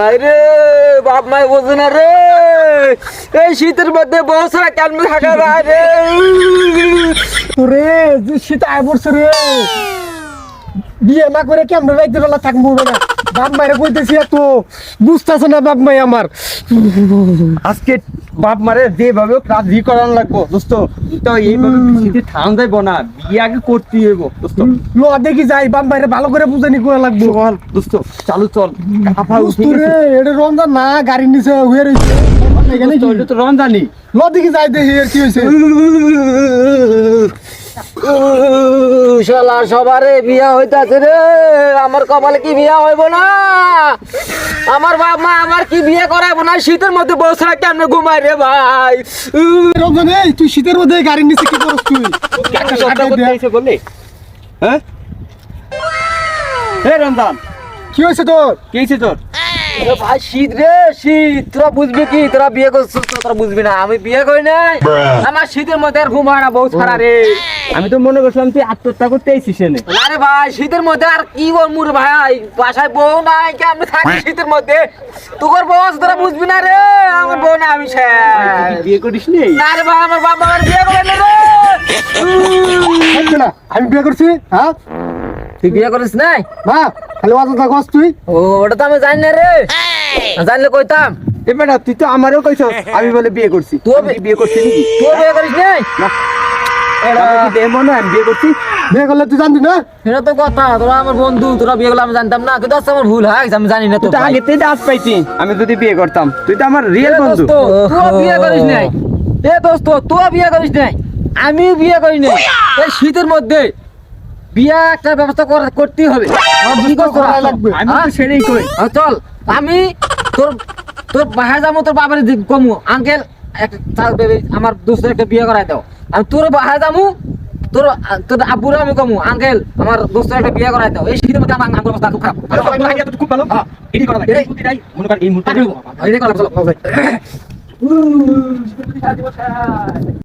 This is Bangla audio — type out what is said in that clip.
আরে বাপ মাই বোঝে না রে, এই শীতের মধ্যে বউ ছাড়া কেমন থাকা যায় রে। রে যে শীত আয় পড়ছে রে, বিয়ে না করে কেমন রাইতে বেলা থাকবো না। বাপ মায়ের কইতেছি এত বুঝতেছে না বাপ মাই আমার। আজকে বাপ মারে যেভাবে রাজি করান লাগবো দোস্ত, তো এইভাবে শীতে ঠান যাইব না, বিয়ে আগে করতে হইব দোস্ত। ল দেখি যাই, বাপ মায়ের ভালো করে বুঝানি করা লাগবো। চল দোস্ত, চালু চল। দোস্ত রে এটা রমজান না, গাড়ির নিচে হয়ে রয়েছে এখানে কি তো রমজানি ল দেখি যাই দেখি এর কি হয়েছে। শালা সবারে বিয়া হইতাছে রে, আমার কপালে কি বিয়া হইব না? আমার বাপ মা আমার কি বিয়ে করাবো না? শীতের মধ্যে বউ ছাড়া কেমনে ঘুমাই রে ভাই? রমজান এই তুই শীতের মধ্যে গাড়ির নিচে কি করছ তুই? একটা কথা বলতে আইছে বললি? হ্যাঁ হে রমজান, কি হয়েছে তোর? কি হইছে তোর? আরে ভাই শীত রে শীত, তোরা বুঝবি কি? তোরা বিয়ে করছিস তো তোরা বুঝবি না, আমি বিয়ে করি নাই। আমার শীতের মধ্যে আর ঘুম হয় না বউ ছাড়া রে। আমি তো মনে করছিলাম তুই আত্মহত্যা করতে আইছিস এনে। আরে ভাই শীতের মধ্যে আর কি বলবো রে ভাই, বাসায় বউ নাই, কেমনে থাকি শীতের মধ্যে? তোর বউ আছে তোরা বুঝবি না রে, আমার বউ না আমি শেষ। বিয়ে করিস নি? না রে ভাই, আমার বাবা আমার বিয়ে করে না রে। না আমি বিয়ে করছি। হ্যাঁ তুই বিয়ে করিস নাই? মা খালি অযথা কস তুই। ও ওটা তো আমি জানি না রে, জানলে কইতাম। এ বেটা তুই তো আমারও কইছস আমি বলে বিয়ে করছি। তুই আমি কি বিয়ে করছি নাকি? তুই বিয়ে করিস নাই? আমার কি দেহ মনে হয় আমি বিয়ে করছি? বিয়ে করলে তুই জানবি না? এটা তো কথা, তোরা আমার বন্ধু, তোরা বিয়ে করলে আমি জানতাম না, কিন্তু আজকে আমার ভুল হয়, আমি জানি না তো তুই তো ভাই। আগে থেকে আজ পাইতি আমি যদি বিয়ে করতাম। তুই তো আমার রিয়েল এ বন্ধু। দোস্ত, তুই বিয়ে করিস নাই। এ দোস্ত তুই বিয়ে করিস নাই, আমিও বিয়ে করি নাই। এই শীতের মধ্যে বিয়ে একটা ব্যবস্থা করতেই হবে। কি করছ তোরা? করাই লাগবে। আমি তো সেটাই কই। চল আমি তোর তোর বাসায় যাবো, তোর বাবার কমু আঙ্কেল আমার দোস্তের একটা বিয়ে করাই দাও। আমি তোর বাসায় যাবো, তোর তোর আব্বুরে আমি কমু আঙ্কেল আমার দোস্তের একটা বিয়ে করাই দাও। এই শীতের মধ্যে আমার আঙ্গুর অবস্থা খুব খারাপ। খুব ভালো। এটাই করা লাগে। মনে কর এই মুহূর্তে এটাই করা, চলো।